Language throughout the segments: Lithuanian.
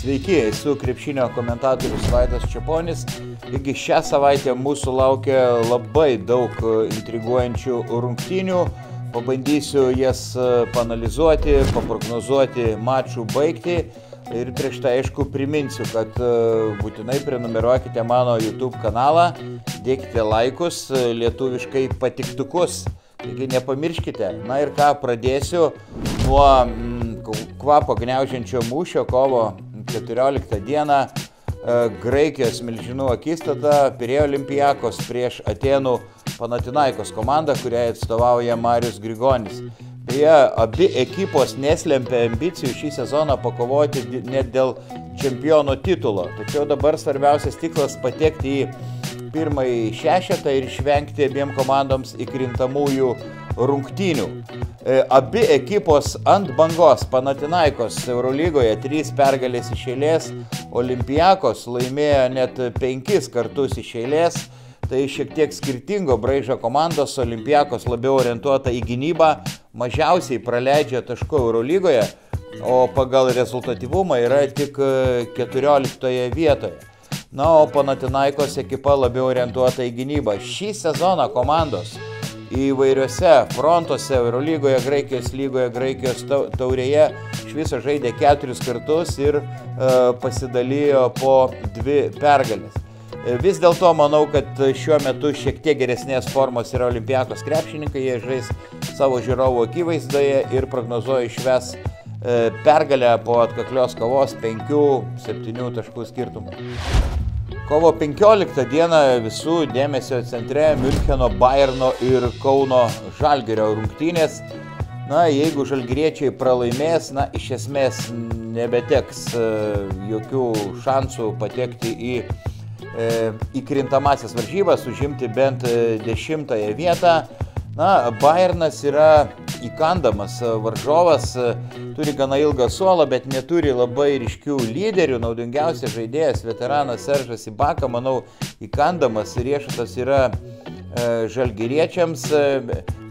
Sveiki, esu krepšinio komentatorius Vaidas Čeponis. Taigi šią savaitę mūsų laukia labai daug intriguojančių rungtynių. Pabandysiu jas paanalizuoti, paprognozuoti mačų baigtį. Ir prieš tai aišku priminsiu, kad būtinai prenumeruokite mano YouTube kanalą, dėkite laikus, lietuviškai patiktukus. Taigi nepamirškite. Na ir ką, pradėsiu nuo kvapo gniaužiančio mūšio kovo 14 dieną. Graikijos milžinų akistata Pirėjo Olympiakos prieš Atėnų Panathinaikos komandą, kuriai atstovauja Marius Grigonis. Beje, abi ekipos neslėpia ambicijų šį sezoną pakovoti net dėl čempiono titulo. Tačiau dabar svarbiausias tikslas patekti į pirmąjį šešetą ir išvengti abiem komandoms įkrintamųjų rungtynių. Abi ekipos ant bangos. Panathinaikos Eurolygoje 3 pergalės iš eilės, Olympiakos laimėjo net 5 kartus iš eilės. Tai šiek tiek skirtingo braižo komandos. Olympiakos labiau orientuota į gynybą, mažiausiai praleidžia taškų Eurolygoje, o pagal rezultatyvumą yra tik 14 vietoje. Na, o Panathinaikos ekipa labiau orientuota į gynybą. Šį sezoną komandos įvairiuose frontuose Eurolygoje, Graikijos lygoje, Graikijos taurėje iš viso žaidė 4 kartus ir pasidalijo po 2 pergalės. Vis dėlto manau, kad šiuo metu šiek tiek geresnės formos yra Olympiakos krepšininkai, jie žais savo žiūrovų akivaizdoje ir prognozuoja išves pergalę po atkaklios kovos 5-7 taškų skirtumų. Kovo 15 dieną visų dėmesio centre Miuncheno Bayerno ir Kauno Žalgirio rungtynės. Na, jeigu žalgiriečiai pralaimės, na, iš esmės nebeteks jokių šansų patekti į įkrintamąsias varžybas, užimti bent 10 vietą. Na, Bayernas yra įkandamas varžovas, turi gana ilgą suolą, bet neturi labai ryškių lyderių. Naudingiausias žaidėjas, veteranas Seržas Ibaka, manau, įkandamas riešutas yra žalgiriečiams.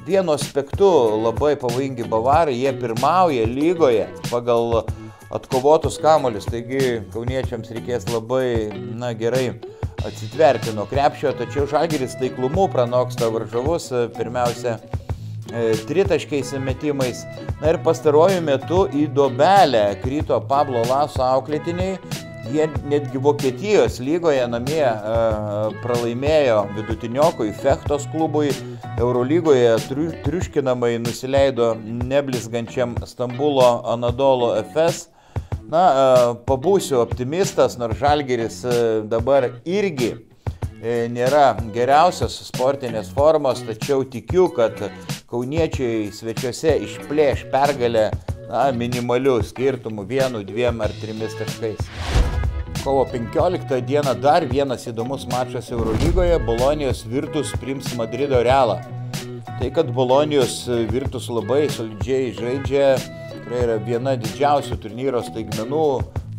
Vienu aspektu labai pavojingi bavarai, jie pirmauja lygoje pagal atkovotus kamuolius, taigi kauniečiams reikės labai gerai atsitverti nuo krepšio, tačiau Žalgiris taiklumu pranoksta varžovus, pirmiausia, tritaškiais metimais. Na ir pastaruoju metu į duobelę krito Pablo Laso auklėtiniai. Jie netgi Vokietijos lygoje namie pralaimėjo vidutiniokui Fechtos klubui, Eurolygoje triuškinamai nusileido neblizgančiam Stambulo Anadolu Efes. Na, pabūsiu optimistas, nors Žalgiris dabar irgi nėra geriausios sportinės formos, tačiau tikiu, kad kauniečiai svečiuose išplėš pergalę minimalių skirtumų 1, 2 ar 3 taškais. Kovo 15 dieną dar vienas įdomus mačas Eurolygoje. Bolonijos Virtus priims Madrido Realą. Tai, kad Bolonijos Virtus labai solidžiai žaidžia, tikrai yra viena didžiausių turnyro staigmenų.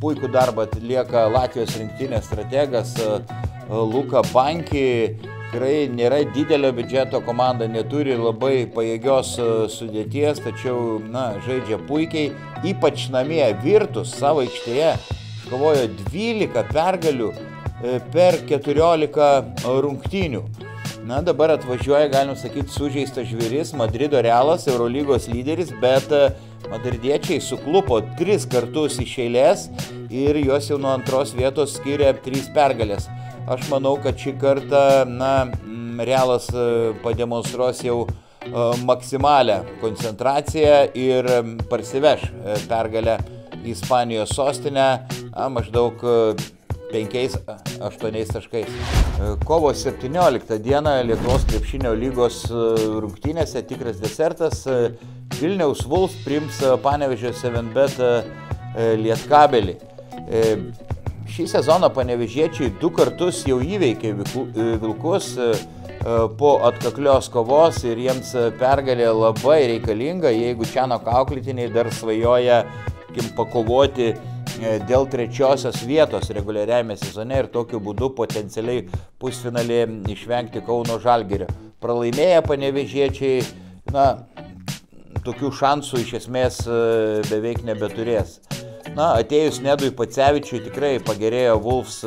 Puikų darbą atlieka Latvijos rinktinės strategas Luka Banki. Tikrai nėra didelio biudžeto komanda, neturi labai pajėgios sudėties, tačiau žaidžia puikiai. Ypač namie Virtus savo aikštėje iškovojo 12 pergalių per 14 rungtynių. Na, dabar atvažiuoja, galim sakyti, sužeistas žvėris Madrido Realas, Eurolygos lyderis, bet madridiečiai suklupo 3 kartus iš eilės ir juos jau nuo 2 vietos skiria 3 pergalės. Aš manau, kad šį kartą Realas pademonstruos jau maksimalę koncentraciją ir parsiveš pergalę į Ispanijos sostinę maždaug 5-8 taškais. Kovo 17 dieną Lietuvos krepšinio lygos rungtynėse tikras desertas. Vilniaus Wolf priims Panevėžio 7bet Lietkabelį. Šį sezoną panevėžiečiai 2 kartus jau įveikė Vilkus po atkaklios kovos ir jiems pergalė labai reikalinga, jeigu Čianok auklėtiniai dar svajoja pakovoti dėl 3 vietos reguliariajame sezone ir tokiu būdu potencialiai pusfinalį išvengti Kauno Žalgirio. Pralaimėję panevėžiečiai, tokių šansų iš esmės beveik nebeturės. Na, atėjus Nedui Pacevičiui tikrai pagerėjo Wolves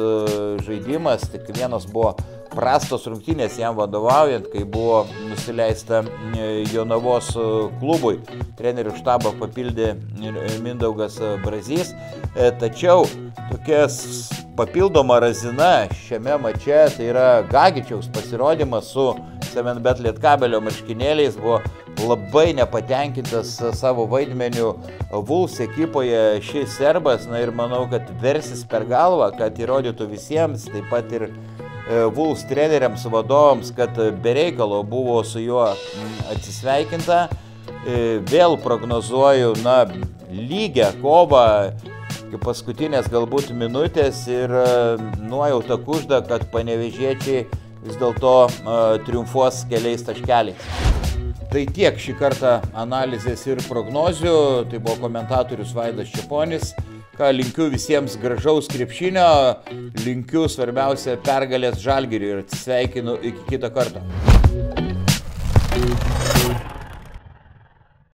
žaidimas, tik vienas buvo prastos rungtynės jam vadovaujant, kai buvo nusileista Jonavos klubui. Trenerių štabą papildė Mindaugas Brazys, tačiau tokias papildoma razina šiame mače, tai yra Gagičiaus pasirodymas su 7bet Lietkabelio marškinėliais, buvo labai nepatenkintas savo vaidmeniu Wolves ekipoje šis serbas, na ir manau, kad versis per galvą, kad įrodytų visiems, taip pat ir Wolves treneriams, vadovams, kad bereikalo buvo su juo atsisveikinta. Vėl prognozuoju, lygią kovą, iki paskutinės galbūt minutės ir nuojauta kužda, kad panevėžiečiai vis dėlto triumfuos keliais taškeliais. Tai tiek šį kartą analizės ir prognozių, tai buvo komentatorius Vaidas Čeponis. Linkiu visiems gražaus krepšinio, linkiu svarbiausia pergalės Žalgiriui ir atsisveikinu iki kito karto.